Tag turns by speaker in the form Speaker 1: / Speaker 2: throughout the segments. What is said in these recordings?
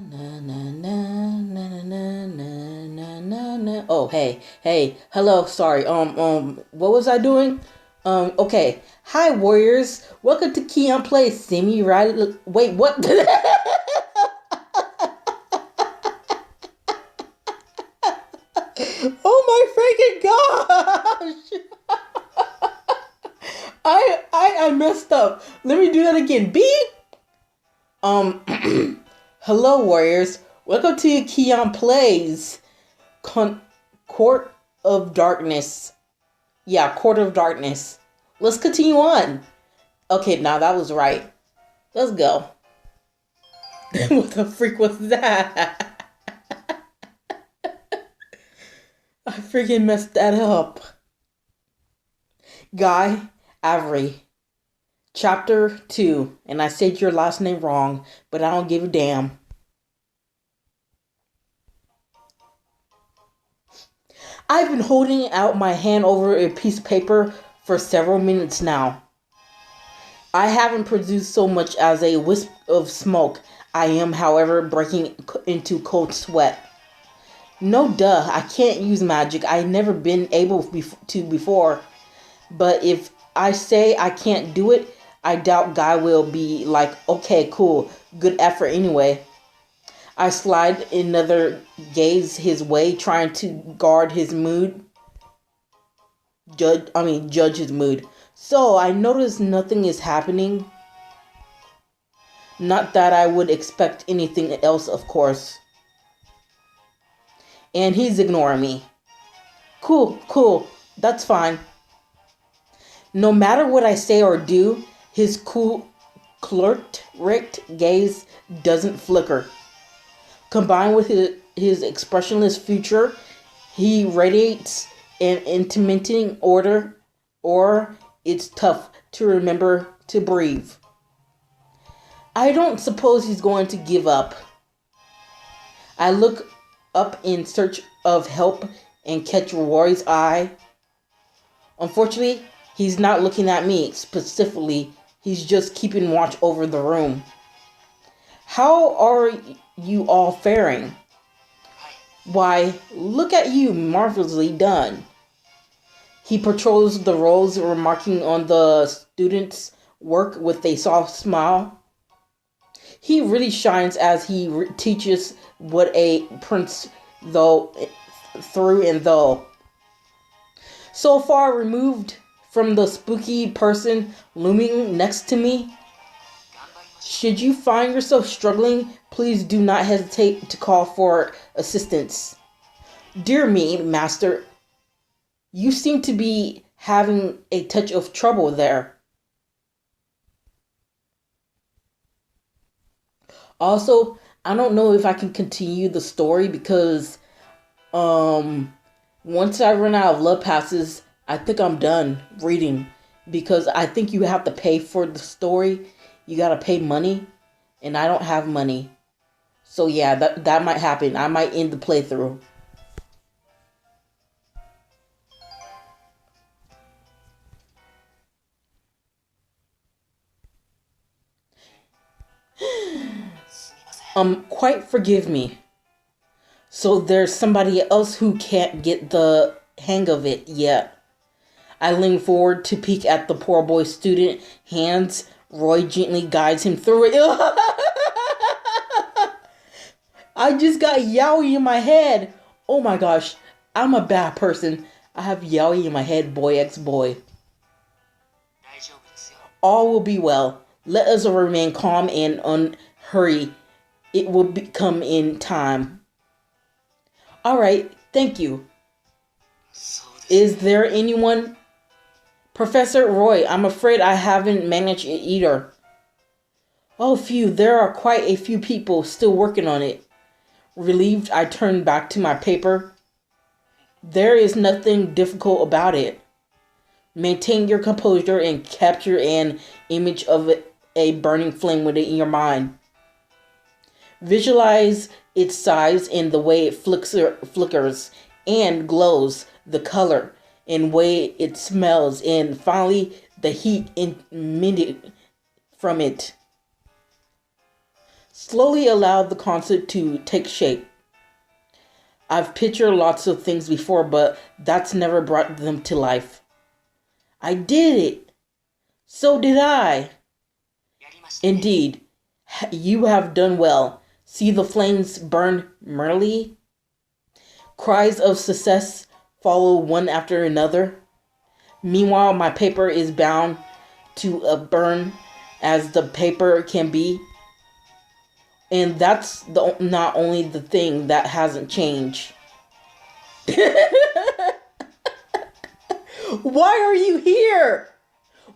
Speaker 1: Na na na na na na na na na. Oh, hey, hello. Sorry. What was I doing? Okay. Hi, warriors. Welcome to Keon Play. See me right? Wait, what? Oh my freaking gosh! I messed up. Let me do that again. Beep. Um. Hello, warriors. Welcome to Keon Plays. Court of Darkness. Yeah, Court of Darkness. Let's continue on. Okay, now that was right. Let's go. What the freak was that? I freaking messed that up. Guy Avery. Chapter 2. And I said your last name wrong, but I don't give a damn. I've been holding out my hand over a piece of paper for several minutes now. I haven't produced so much as a wisp of smoke. I am, however, breaking into cold sweat. No duh, I can't use magic. I've never been able to before. But if I say I can't do it, I doubt Guy will be like, okay, cool, good effort anyway. I slide another gaze his way, trying to guard his mood. Judge his mood. So I notice nothing is happening. Not that I would expect anything else, of course. And he's ignoring me. Cool, that's fine. No matter what I say or do, his cool, clerked gaze doesn't flicker. Combined with his expressionless future, he radiates an intimidating order, or it's tough to remember to breathe. I don't suppose he's going to give up. I look up in search of help and catch Roy's eye. Unfortunately, he's not looking at me specifically. He's just keeping watch over the room. How are you all faring? Why, look at you, marvelously done. He patrols the rows, remarking on the students' work with a soft smile. He really shines as he teaches what a prince, though, through and though. So far removed from the spooky person looming next to me. Should you find yourself struggling, please do not hesitate to call for assistance. Dear me, master, you seem to be having a touch of trouble there. Also, I don't know if I can continue the story because once I run out of love passes, I think I'm done reading because I think you have to pay for the story. You gotta pay money, and I don't have money. So yeah, that might happen. I might end the playthrough. Quite forgive me. So there's somebody else who can't get the hang of it yet. I lean forward to peek at the poor boy student. Hands. Roy gently guides him through it. I just got yaoi in my head. Oh my gosh. I'm a bad person. I have yaoi in my head, boy x boy. All will be well. Let us remain calm and unhurry. It will come in time. Alright, thank you. Is there anyone? Professor Roy, I'm afraid I haven't managed it either. Oh, phew, there are quite a few people still working on it. Relieved, I turned back to my paper. There is nothing difficult about it. Maintain your composure and capture an image of a burning flame within your mind. Visualize its size and the way it flickers and glows, the color and way it smells, and finally the heat emitted from it. Slowly allow the concept to take shape. I've pictured lots of things before, but that's never brought them to life. I did it. So did I. Indeed, you have done well. See the flames burn merrily? Cries of success follow one after another. Meanwhile, my paper is bound to burn as the paper can be. And that's not only the thing that hasn't changed. Why are you here?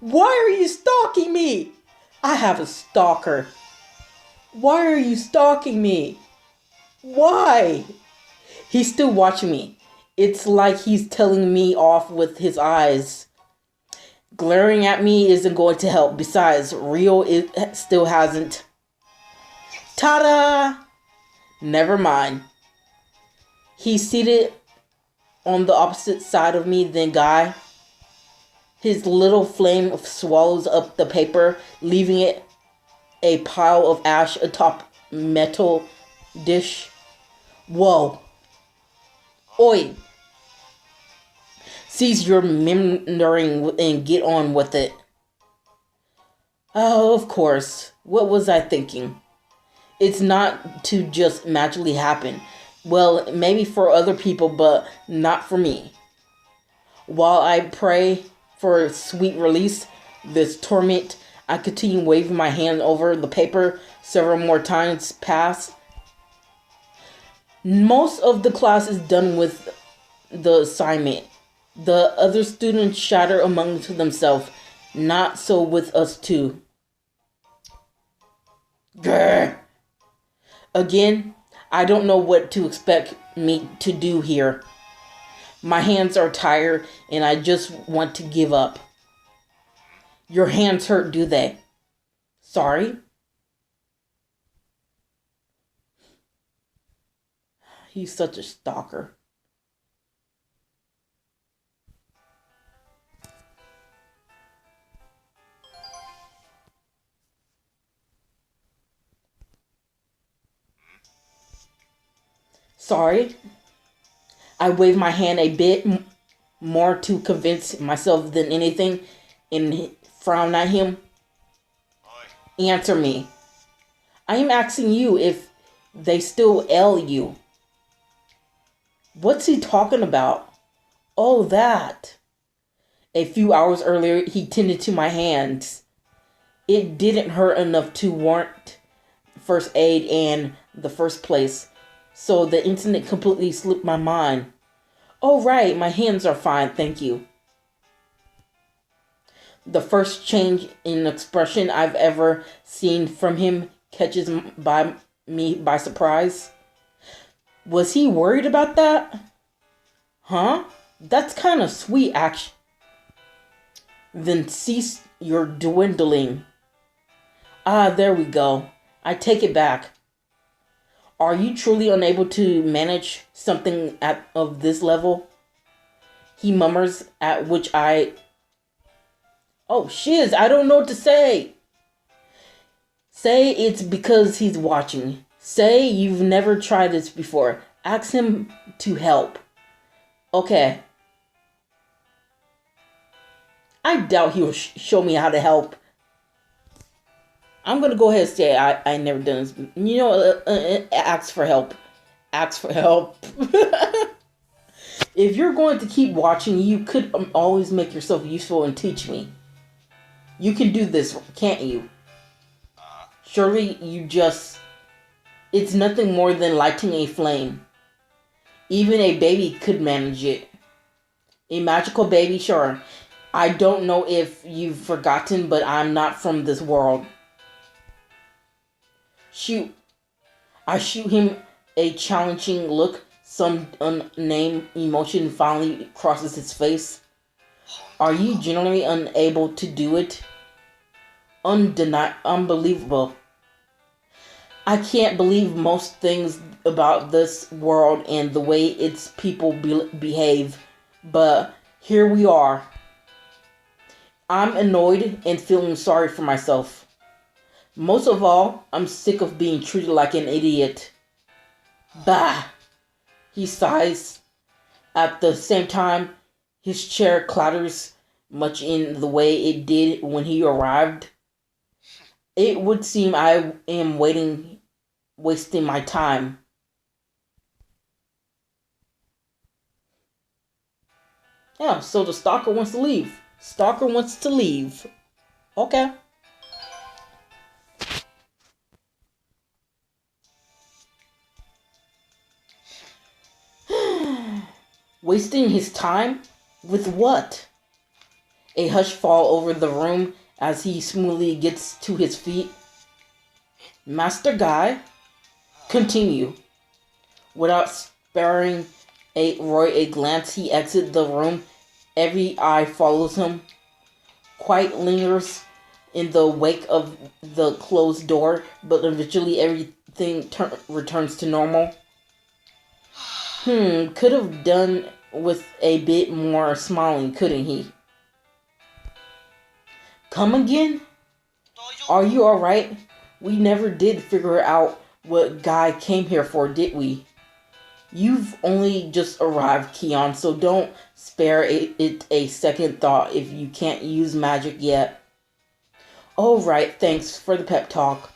Speaker 1: Why are you stalking me? I have a stalker. Why are you stalking me? Why? He's still watching me. It's like he's telling me off with his eyes. Glaring at me isn't going to help. Besides, Rio still hasn't. Ta-da! Never mind. He's seated on the opposite side of me than Guy. His little flame swallows up the paper, leaving it a pile of ash atop metal dish. Whoa. Oi. Cease your meandering and get on with it. Oh, of course. What was I thinking? It's not to just magically happen. Well, maybe for other people, but not for me. While I pray for sweet release, this torment, I continue waving my hand over the paper. Several more times pass. Most of the class is done with the assignment. The other students chatter among themselves. Not so with us too. Grr. Again, I don't know what to expect me to do here. My hands are tired and I just want to give up. Your hands hurt, do they? Sorry? He's such a stalker. Sorry. I wave my hand a bit more to convince myself than anything and frown at him. Answer me. I am asking you if they still ail you. What's he talking about? Oh, that. A few hours earlier, he tended to my hands. It didn't hurt enough to warrant first aid in the first place. So the incident completely slipped my mind. Oh, right, my hands are fine, thank you. The first change in expression I've ever seen from him catches me by surprise. Was he worried about that? Huh? That's kind of sweet, actually. Then cease your dwindling. Ah, there we go. I take it back. Are you truly unable to manage something of this level? He murmurs, at which I... Oh, shiz, I don't know what to say. Say it's because he's watching. Say you've never tried this before. Ask him to help. Okay. I doubt he'll show me how to help. I'm going to go ahead and say I never done this. You know, ask for help. Ask for help. If you're going to keep watching, you could always make yourself useful and teach me. You can do this, can't you? Surely you just... It's nothing more than lighting a flame. Even a baby could manage it. A magical baby, sure. I don't know if you've forgotten, but I'm not from this world. Shoot. I shoot him a challenging look. Some unnamed emotion finally crosses his face. Are you genuinely unable to do it? Unbelievable. I can't believe most things about this world and the way its people behave. But here we are. I'm annoyed and feeling sorry for myself. Most of all, I'm sick of being treated like an idiot. Bah! He sighs. At the same time, his chair clatters much in the way it did when he arrived. It would seem I am wasting my time. Yeah, so the stalker wants to leave. Stalker wants to leave. Okay. Wasting his time? With what? A hush fall over the room as he smoothly gets to his feet. Master Guy, continue. Without sparing Roy a glance, he exits the room. Every eye follows him. Quiet lingers in the wake of the closed door, but eventually everything returns to normal. Could have done with a bit more smiling, couldn't he? Come again? Are you alright? We never did figure out what Guy came here for, did we? You've only just arrived, Keon, so don't spare it a second thought if you can't use magic yet. Oh, right, thanks for the pep talk.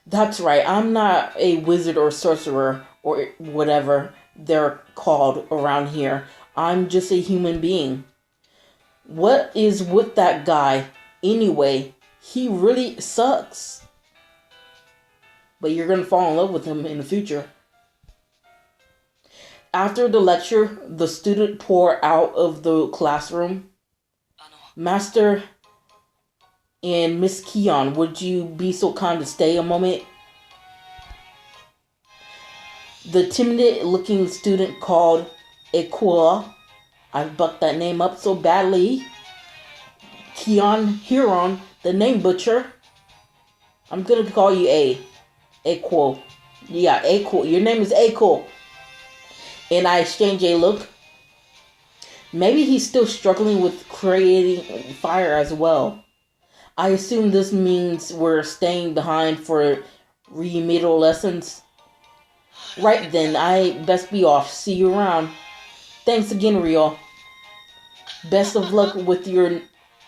Speaker 1: That's right, I'm not a wizard or sorcerer or whatever they're called around here. I'm just a human being. What is with that guy? Anyway, he really sucks. But you're gonna fall in love with him in the future. After the lecture, the student pour out of the classroom. Master and Miss Keon, would you be so kind to stay a moment? The timid-looking student called Aquila. I bucked that name up so badly. Keon Huron, the name butcher. I'm gonna call you Aquil. Yeah, Aquil. Your name is Aquil. And I exchange a look. Maybe he's still struggling with creating fire as well. I assume this means we're staying behind for remedial lessons. Right then, I best be off. See you around. Thanks again, Rio. Best of luck with your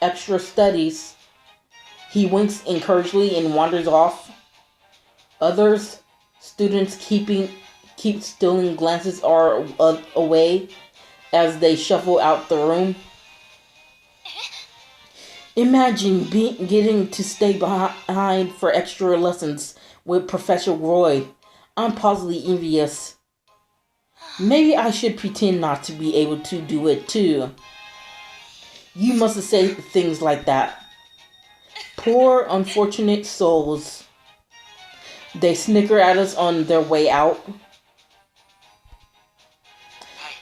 Speaker 1: extra studies. He winks encouragingly and wanders off. Others, students keep stealing glances away as they shuffle out the room. Imagine getting to stay behind for extra lessons with Professor Roy. I'm positively envious. Maybe I should pretend not to be able to do it too. You must have said things like that. Poor unfortunate souls. They snicker at us on their way out.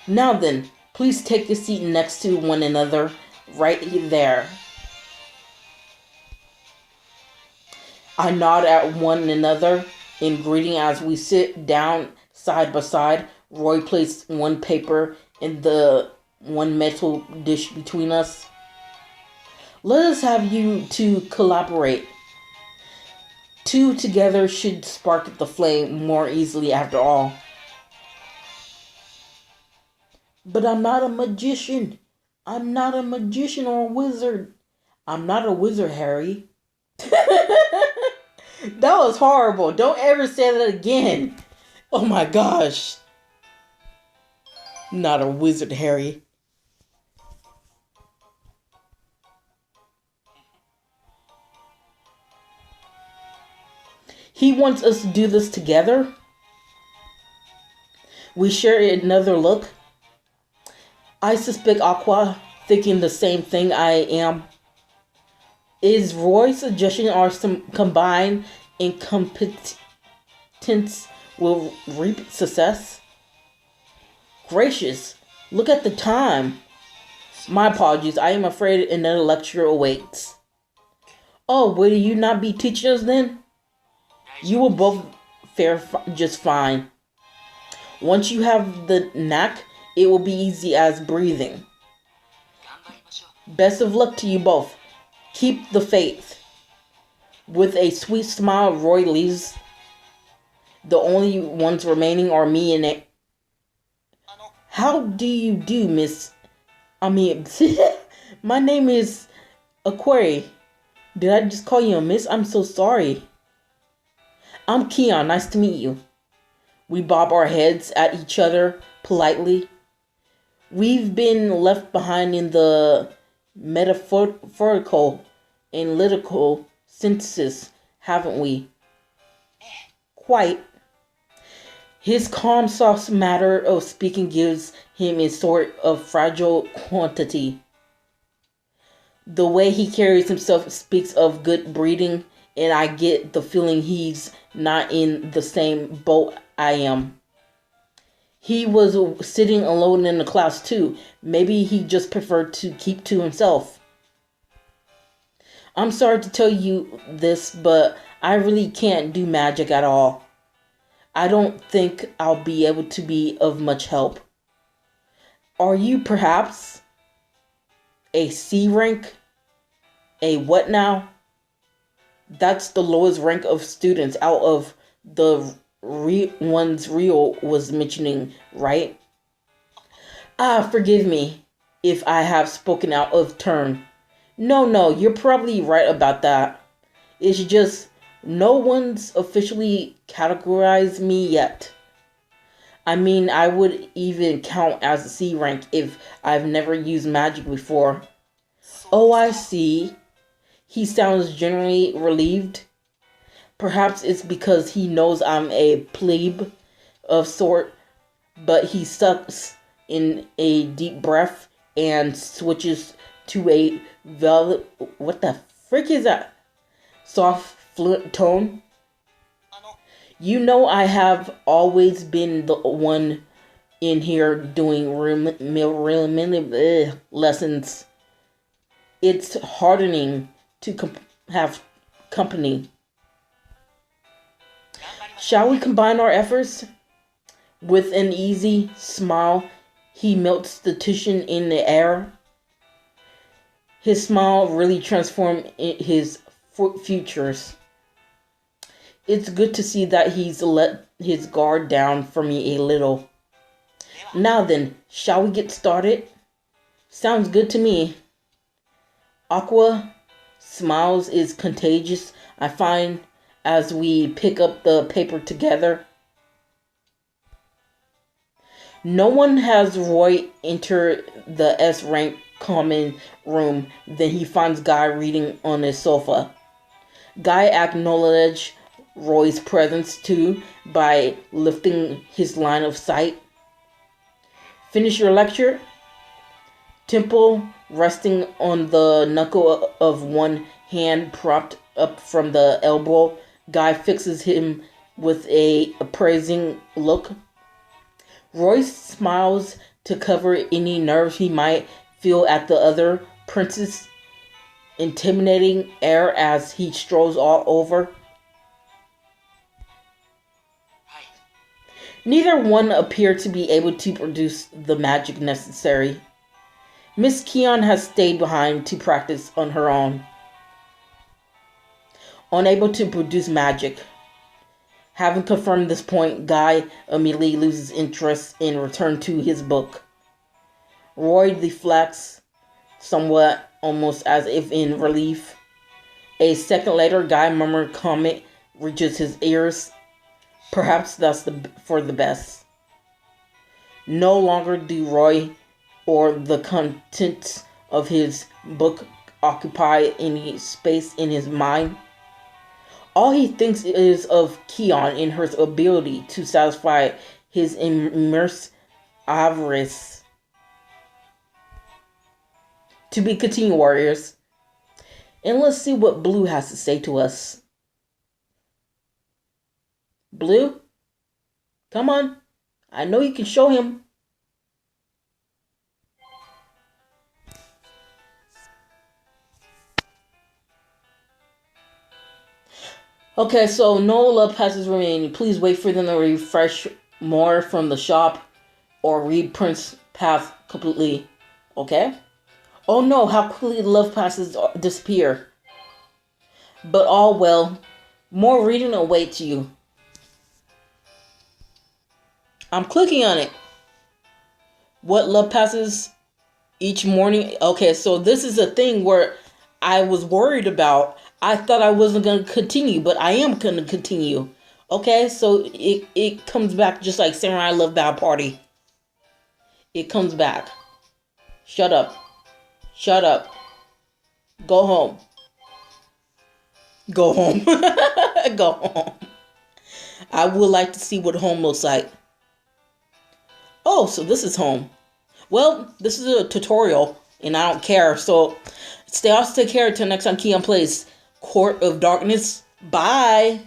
Speaker 1: Now then, please take a seat next to one another, right there. I nod at one another in greeting as we sit down side by side. Roy placed one paper in the one metal dish between us. Let us have you two collaborate. Two together should spark the flame more easily after all. But I'm not a magician. I'm not a magician or a wizard. I'm not a wizard, Harry. That was horrible. Don't ever say that again. Oh my gosh. Not a wizard, Harry. He wants us to do this together. We share another look. I suspect Aqua thinking the same thing I am. Is Roy's suggestion or some combined incompetence will reap success? Gracious, look at the time. My apologies, I am afraid another lecture awaits. Oh, will you not be teaching us then? You will both fare just fine. Once you have the knack, it will be easy as breathing. Best of luck to you both. Keep the faith. With a sweet smile, Roy leaves. The only ones remaining are me and it. How do you do, Miss? I mean, my name is Aquari. Did I just call you a miss? I'm so sorry. I'm Keon. Nice to meet you. We bob our heads at each other politely. We've been left behind in the metaphorical analytical synthesis, haven't we? Quite. His calm, soft manner of speaking gives him a sort of fragile quantity. The way he carries himself speaks of good breeding, and I get the feeling he's not in the same boat I am. He was sitting alone in the class too. Maybe he just preferred to keep to himself. I'm sorry to tell you this, but I really can't do magic at all. I don't think I'll be able to be of much help. Are you perhaps a C rank? A what now? That's the lowest rank of students out of the ones Rio was mentioning, right? Ah, forgive me if I have spoken out of turn. No, you're probably right about that. It's just no one's officially categorized me yet. I mean, I would even count as a C rank if I've never used magic before. Oh, I see. He sounds generally relieved. Perhaps it's because he knows I'm a plebe of sort, but he sucks in a deep breath and switches to a velvet. What the frick is that? Soft, fluent tone. You know, I have always been the one in here doing lessons. It's hardening to have company. Shall we combine our efforts? With an easy smile, he melts the tension in the air. His smile really transformed his futures. It's good to see that he's let his guard down for me a little. Now then, shall we get started? Sounds good to me. Aqua smiles is contagious, I find, as we pick up the paper together. No one has Roy enter the S rank common room. Then he finds Guy reading on his sofa. Guy acknowledges Roy's presence too by lifting his line of sight. Finish your lecture? Temple resting on the knuckle of one hand propped up from the elbow. Guy fixes him with a appraising look. Roy smiles to cover any nerves he might feel at the other prince's intimidating air as he strolls all over. Neither one appear to be able to produce the magic necessary. Miss Keon has stayed behind to practice on her own. Unable to produce magic. Having confirmed this point, Guy immediately loses interest and returns to his book. Roy deflects somewhat, almost as if in relief. A second later, Guy murmured comment reaches his ears. Perhaps that's for the best. No longer do Roy or the contents of his book occupy any space in his mind. All he thinks is of Keon and her ability to satisfy his immense avarice. To be continued, warriors. And let's see what Blue has to say to us. Blue? Come on. I know you can show him. Okay, so no love passes remaining. Please wait for them to refresh more from the shop or read Prince's path completely. Okay? Oh no, how quickly love passes disappear. But all well. More reading awaits you. I'm clicking on it. What love passes each morning? Okay, so this is a thing where I was worried about. I thought I wasn't going to continue, but I am going to continue. Okay, so it comes back just like Samurai Love Bad Party. It comes back. Shut up. Shut up. Go home. Go home. Go home. I would like to see what home looks like. Oh, so this is home. Well, this is a tutorial, and I don't care. So stay off, take care. Till next time, Keon Plays Court of Darkness. Bye.